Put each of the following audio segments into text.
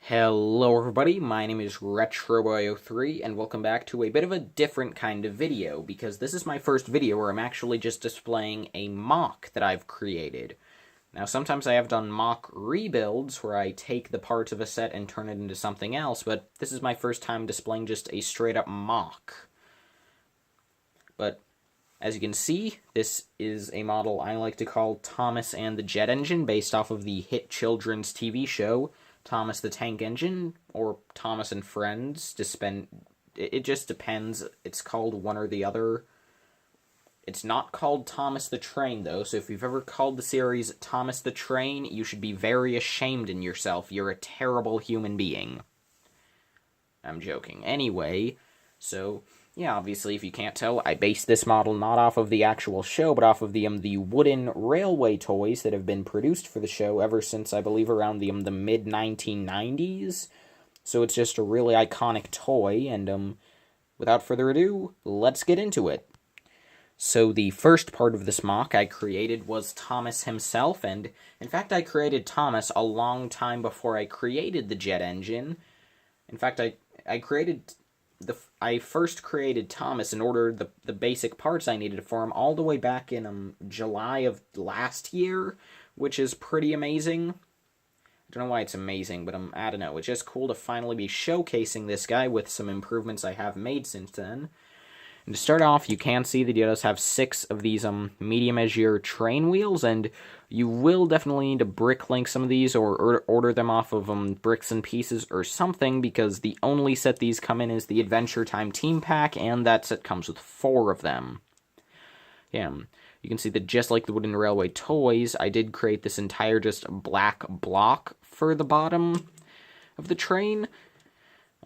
Hello everybody, my name is RetroBoy03, and welcome back to a bit of a different kind of video, because this is my first video where I'm actually just displaying a MOC that I've created. Now, sometimes I have done MOC rebuilds, where I take the parts of a set and turn it into something else, but this is my first time displaying just a straight-up MOC. But, as you can see, this is a model I like to call Thomas and the Jet Engine, based off of the hit children's TV show, Thomas the Tank Engine, or Thomas and Friends. It just depends. It's called one or the other. It's not called Thomas the Train, though, so if you've ever called the series Thomas the Train, you should be very ashamed in yourself. You're a terrible human being. I'm joking. Anyway, so yeah, obviously, if you can't tell, I based this model not off of the actual show, but off of the wooden railway toys that have been produced for the show ever since, I believe, around the mid-1990s. So it's just a really iconic toy, and without further ado, let's get into it. So the first part of this MOC I created was Thomas himself, and in fact, I created Thomas a long time before I created the jet engine. In fact, I first created Thomas and ordered the basic parts I needed for him all the way back in July of last year, which is pretty amazing. I don't know why it's amazing, but I don't know. It's just cool to finally be showcasing this guy with some improvements I have made since then. And to start off, you can see that he does have 6 of these medium azure train wheels, and you will definitely need to brick link some of these or order them off of Bricks and Pieces or something, because the only set these come in is the Adventure Time Team Pack, and that set comes with 4 of them. Yeah, you can see that just like the wooden railway toys, I did create this entire just black block for the bottom of the train.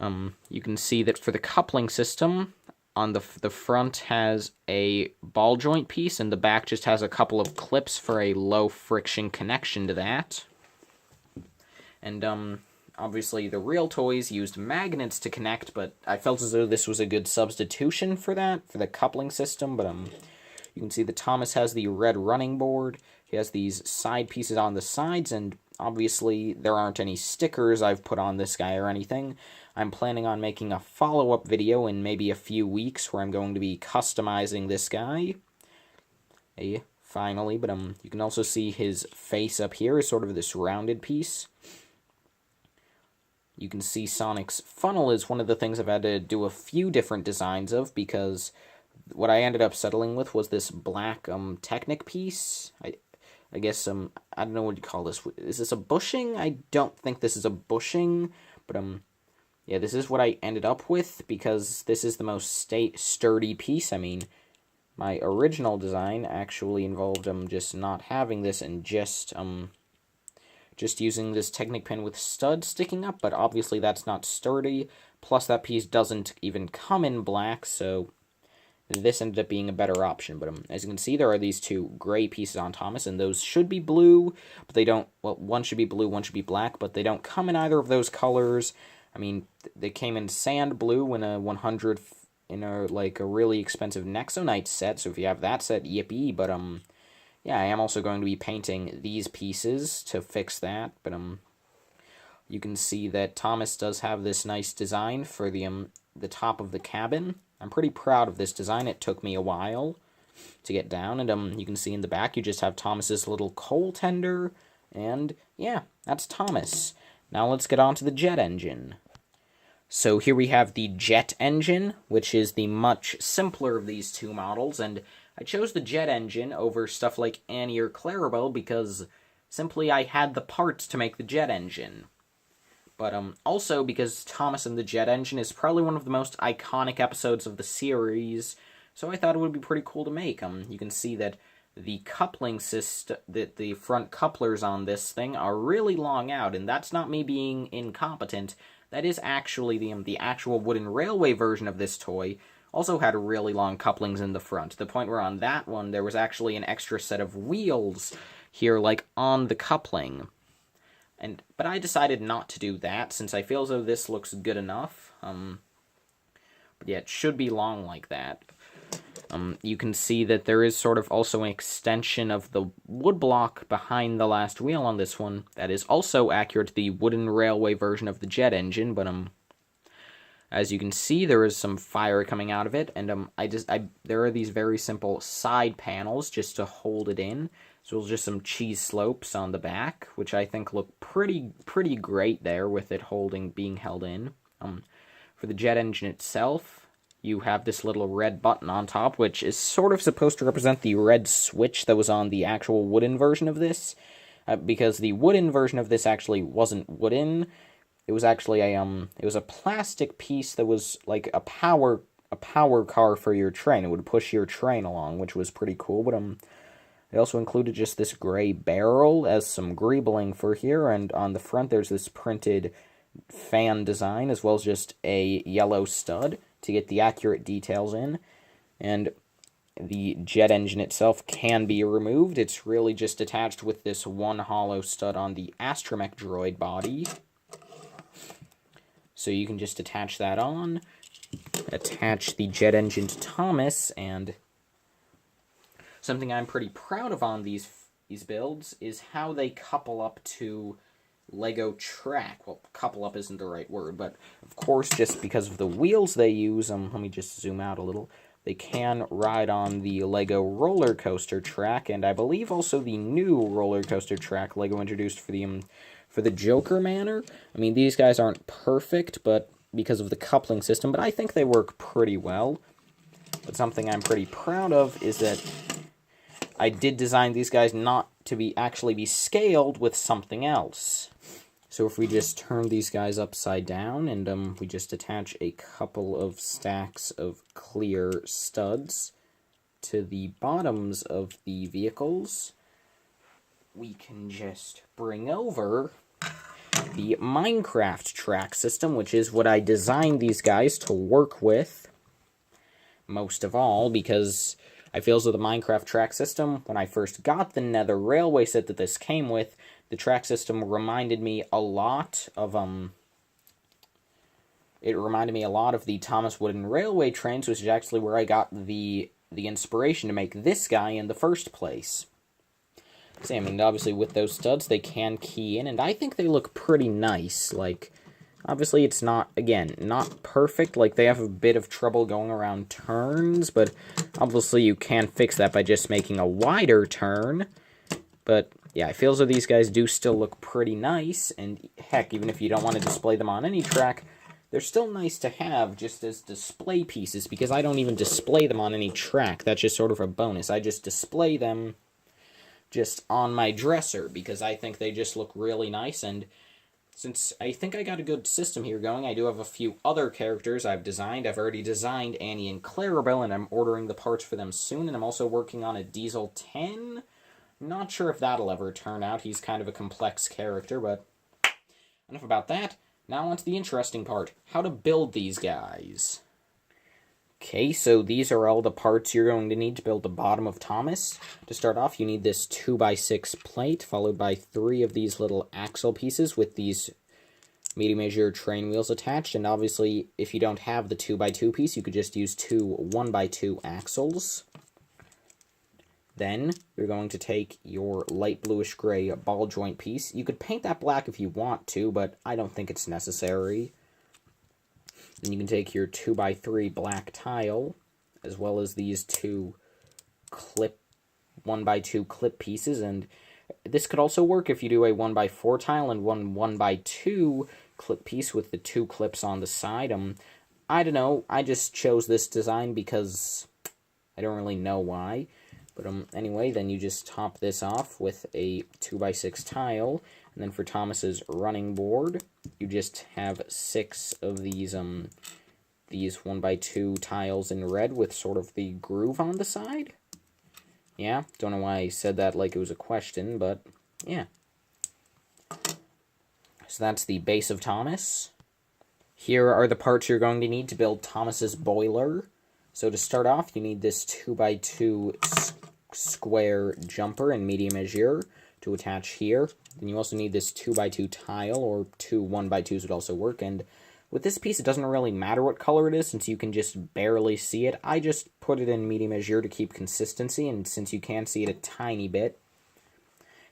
You can see that for the coupling system, on the front has a ball joint piece, and the back just has a couple of clips for a low friction connection to that. And obviously the real toys used magnets to connect, but I felt as though this was a good substitution for that, for the coupling system. But you can see that Thomas has the red running board. He has these side pieces on the sides, and obviously there aren't any stickers I've put on this guy or anything. I'm planning on making a follow-up video in maybe a few weeks where I'm going to be customizing this guy. Finally, but you can also see his face up here is sort of this rounded piece. You can see Sonic's funnel is one of the things I've had to do a few different designs of, because what I ended up settling with was this black Technic piece. I guess I don't know what you call this. Is this a bushing? I don't think this is a bushing, but yeah, this is what I ended up with, because this is the most sturdy piece. I mean, my original design actually involved just not having this and just using this Technic pin with studs sticking up, but obviously that's not sturdy. Plus, that piece doesn't even come in black, so this ended up being a better option. But as you can see, there are these 2 gray pieces on Thomas, and those should be blue, but they don't. Well, one should be blue, one should be black, but they don't come in either of those colors. I mean, they came in sand blue in a 100 in a really expensive Nexonite set. So if you have that set, yippee. But yeah, I am also going to be painting these pieces to fix that. But you can see that Thomas does have this nice design for the top of the cabin. I'm pretty proud of this design. It took me a while to get down, and you can see in the back you just have Thomas's little coal tender, and yeah, that's Thomas. Now let's get on to the jet engine. So here we have the jet engine, which is the much simpler of these 2 models, and I chose the jet engine over stuff like Annie or Clarabelle because simply I had the parts to make the jet engine. But also because Thomas and the Jet Engine is probably one of the most iconic episodes of the series, so I thought it would be pretty cool to make. You can see that the coupling system, that the front couplers on this thing are really long out, and that's not me being incompetent. That is actually the actual wooden railway version of this toy also had really long couplings in the front, to the point where on that one there was actually an extra set of wheels here, on the coupling. But I decided not to do that, since I feel as though this looks good enough. But yeah, it should be long like that. You can see that there is sort of also an extension of the wood block behind the last wheel on this one that is also accurate to the wooden railway version of the jet engine, but as you can see, there is some fire coming out of it, and there are these very simple side panels just to hold it in. So there's just some cheese slopes on the back, which I think look pretty great there with it being held in. For the jet engine itself, you have this little red button on top, which is sort of supposed to represent the red switch that was on the actual wooden version of this, because the wooden version of this actually wasn't wooden. It was actually a plastic piece that was like a power car for your train. It would push your train along, which was pretty cool. But it also included just this gray barrel as some greebling for here, and on the front there's this printed fan design as well as just a yellow stud to get the accurate details in. And the jet engine itself can be removed. It's really just attached with this one hollow stud on the astromech droid body. So you can just attach that on, attach the jet engine to Thomas, and something I'm pretty proud of on these builds is how they couple up to Lego track. Well, couple up isn't the right word, but of course, just because of the wheels they use, let me just zoom out a little, they can ride on the Lego roller coaster track, and I believe also the new roller coaster track Lego introduced for the Joker Manor. I mean, these guys aren't perfect, but because of the coupling system, but I think they work pretty well. But something I'm pretty proud of is that I did design these guys not to actually be scaled with something else. So if we just turn these guys upside down and we just attach a couple of stacks of clear studs to the bottoms of the vehicles, we can just bring over the Minecraft track system, which is what I designed these guys to work with most of all, because I feel as though the Minecraft track system, when I first got the Nether Railway set that this came with, the track system reminded me a lot of the Thomas Wooden Railway trains, which is actually where I got the inspiration to make this guy in the first place. So, I mean, obviously with those studs, they can key in, and I think they look pretty nice. Like, obviously it's not, again, not perfect. Like, they have a bit of trouble going around turns, but obviously you can fix that by just making a wider turn. But, yeah, I feel as though these guys do still look pretty nice, and heck, even if you don't want to display them on any track, they're still nice to have just as display pieces, because I don't even display them on any track. That's just sort of a bonus. I just display them just on my dresser, because I think they just look really nice, and since I think I got a good system here going, I do have a few other characters I've designed. I've already designed Annie and Clarabelle, and I'm ordering the parts for them soon, and I'm also working on a Diesel 10. Not sure if that'll ever turn out. He's kind of a complex character, but enough about that. Now on to the interesting part, how to build these guys. Okay, so these are all the parts you're going to need to build the bottom of Thomas. To start off, you need this 2x6 plate, followed by 3 of these little axle pieces with these medium measure train wheels attached. And obviously, if you don't have the 2x2 piece, you could just use 2 1x2 axles. Then, you're going to take your light bluish gray ball joint piece. You could paint that black if you want to, but I don't think it's necessary. Then you can take your 2x3 black tile, as well as these 2 1x2 clip pieces, and this could also work if you do a 1x4 tile and 1x2 clip piece with the 2 clips on the side. I don't know, I just chose this design because I don't really know why. But anyway, then you just top this off with a 2x6 tile, and then for Thomas's running board, you just have 6 of these 1x2 tiles in red with sort of the groove on the side. Yeah, don't know why I said that like it was a question, but yeah. So that's the base of Thomas. Here are the parts you're going to need to build Thomas's boiler. So to start off, you need this 2x2 square jumper in medium azure to attach here. Then you also need this 2x2 tile, or 2 1x2s would also work, and With this piece, it doesn't really matter what color it is, since you can just barely see it. I just put it in medium azure to keep consistency, and since you can see it a tiny bit.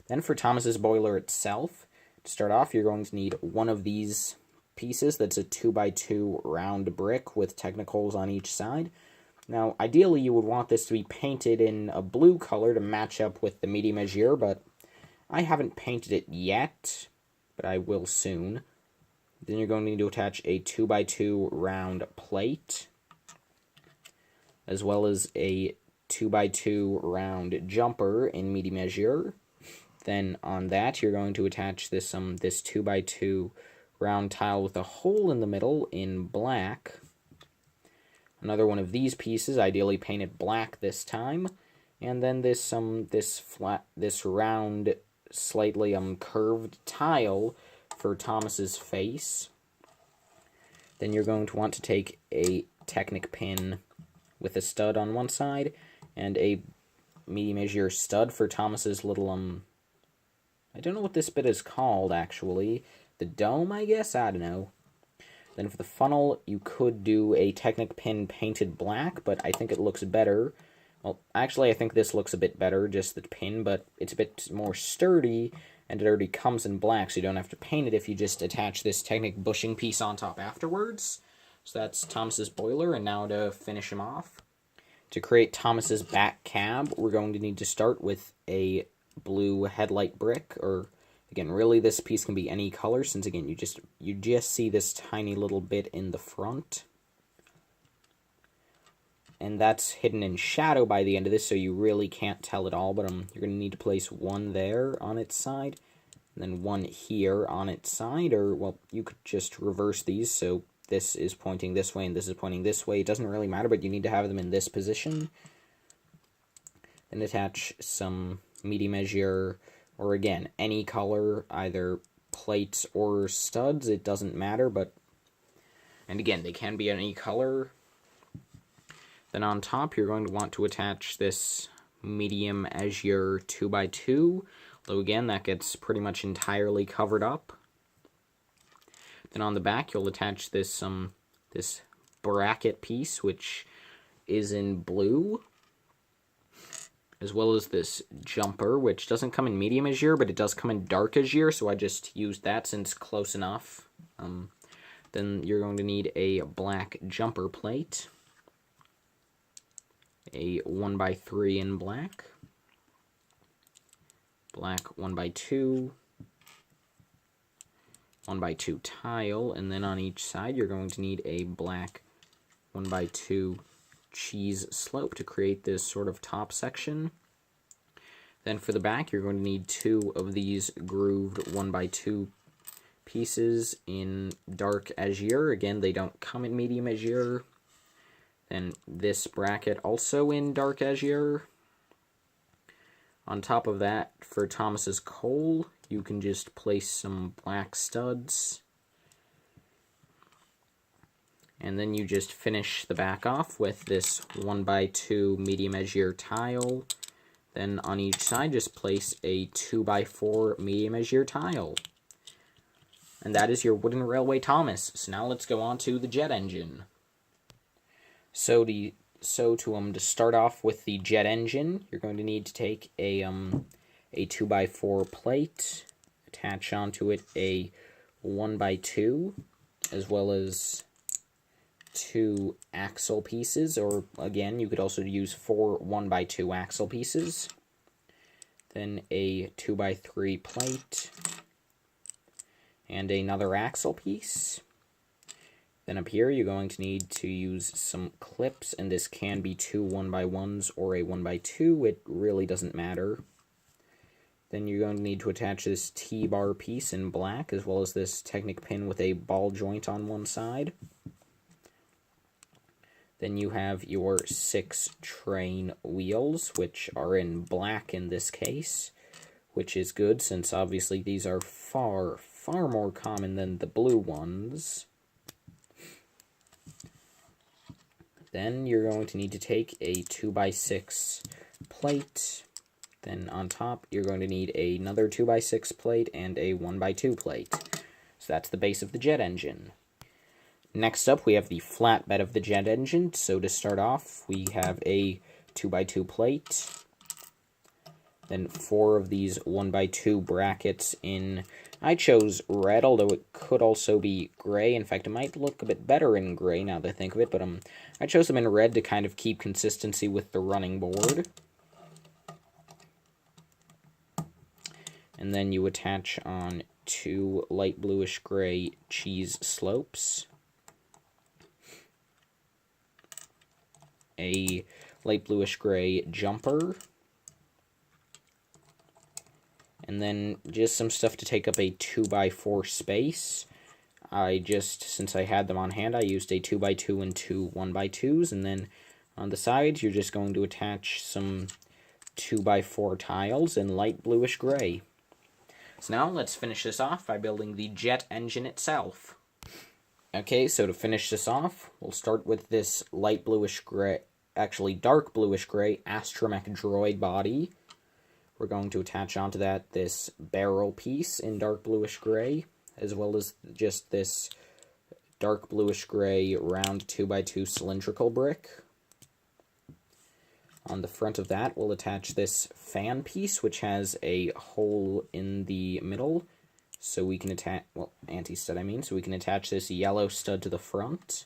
Then for Thomas's boiler itself, to start off, you're going to need one of these pieces that's a 2x2 round brick with technicals on each side. Now, ideally, you would want this to be painted in a blue color to match up with the medium azure, but I haven't painted it yet, but I will soon. Then you're going to need to attach a 2x2 round plate, as well as a 2x2 round jumper in medium azure. Then on that, you're going to attach this 2x2 round tile with a hole in the middle in black. Another one of these pieces, ideally painted black this time, and then this round, slightly curved tile for Thomas's face. Then you're going to want to take a Technic pin with a stud on one side and a medium azure stud for Thomas's little I don't know what this bit is called actually. The dome, I guess? I don't know. Then for the funnel, you could do a Technic pin painted black, but I think it looks better. Well, actually, I think this looks a bit better, just the pin, but it's a bit more sturdy, and it already comes in black, so you don't have to paint it if you just attach this Technic bushing piece on top afterwards. So that's Thomas's boiler, and now to finish him off. To create Thomas's back cab, we're going to need to start with a blue headlight brick, or again, really this piece can be any color, since again, you just see this tiny little bit in the front. And that's hidden in shadow by the end of this, so you really can't tell at all, but you're going to need to place one there on its side, and then one here on its side, or, well, you could just reverse these, so this is pointing this way and this is pointing this way. It doesn't really matter, but you need to have them in this position. Then attach some medium azure, or again, any color, either plates or studs, it doesn't matter, but, and again, they can be any color. Then on top, you're going to want to attach this medium azure 2x2, though again, that gets pretty much entirely covered up. Then on the back, you'll attach this this bracket piece, which is in blue, as well as this jumper, which doesn't come in medium azure, but it does come in dark azure, so I just used that since close enough. Then you're going to need a black jumper plate, a 1x3 in black, black 1x2, 1x2 tile, and then on each side you're going to need a black 1x2 cheese slope to create this sort of top section. Then for the back, you're going to need two of these grooved 1x2 pieces in dark azure. Again, they don't come in medium azure. Then this bracket also in dark azure. On top of that, for Thomas's coal, you can just place some black studs. And then you just finish the back off with this 1x2 medium azure tile. Then on each side, just place a 2x4 medium azure tile. And that is your wooden railway Thomas. So now let's go on to the jet engine. So to start off with the jet engine, you're going to need to take a 2x4 plate, attach onto it a 1x2, as well as two axle pieces, or again, you could also use 4 1x2 axle pieces, then a 2x3 plate, and another axle piece. Then up here, you're going to need to use some clips, and this can be 2 1x1s or a 1x2, it really doesn't matter. Then you're going to need to attach this T-bar piece in black, as well as this Technic pin with a ball joint on one side. Then you have your 6 train wheels, which are in black in this case, which is good since obviously these are far, far more common than the blue ones. Then you're going to need to take a 2x6 plate. Then on top, you're going to need another 2x6 plate and a 1x2 plate. So that's the base of the jet engine. Next up, we have the flatbed of the jet engine. So to start off, we have a 2x2 plate, then 4 of these 1x2 brackets in, I chose red, although it could also be gray. In fact, it might look a bit better in gray now that I think of it, but I chose them in red to kind of keep consistency with the running board. And then you attach on 2 light bluish gray cheese slopes, a light bluish gray jumper, and then just some stuff to take up a 2x4 space. Since I had them on hand, I used a 2x2 and 2 1x2s, and then on the sides, you're just going to attach some 2x4 tiles in light bluish gray. So now let's finish this off by building the jet engine itself. Okay, so to finish this off, we'll start with this light bluish gray, actually dark bluish gray astromech droid body. We're going to attach onto that this barrel piece in dark bluish gray, as well as just this dark bluish gray round 2x2 cylindrical brick. On the front of that, we'll attach this fan piece, which has a hole in the middle, so we can attach, well, anti-stud I mean, so we can attach this yellow stud to the front.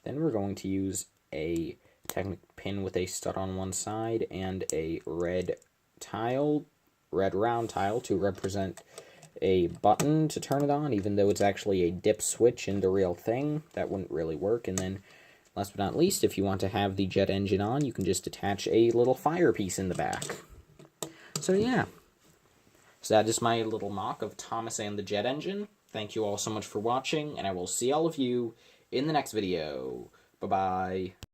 Then we're going to use a Technic pin with a stud on one side and a red round tile to represent a button to turn it on, even though it's actually a dip switch in the real thing. That wouldn't really work. And then, last but not least, if you want to have the jet engine on, you can just attach a little fire piece in the back. So yeah. So that is my little mock of Thomas and the jet engine. Thank you all so much for watching, and I will see all of you in the next video. Bye-bye.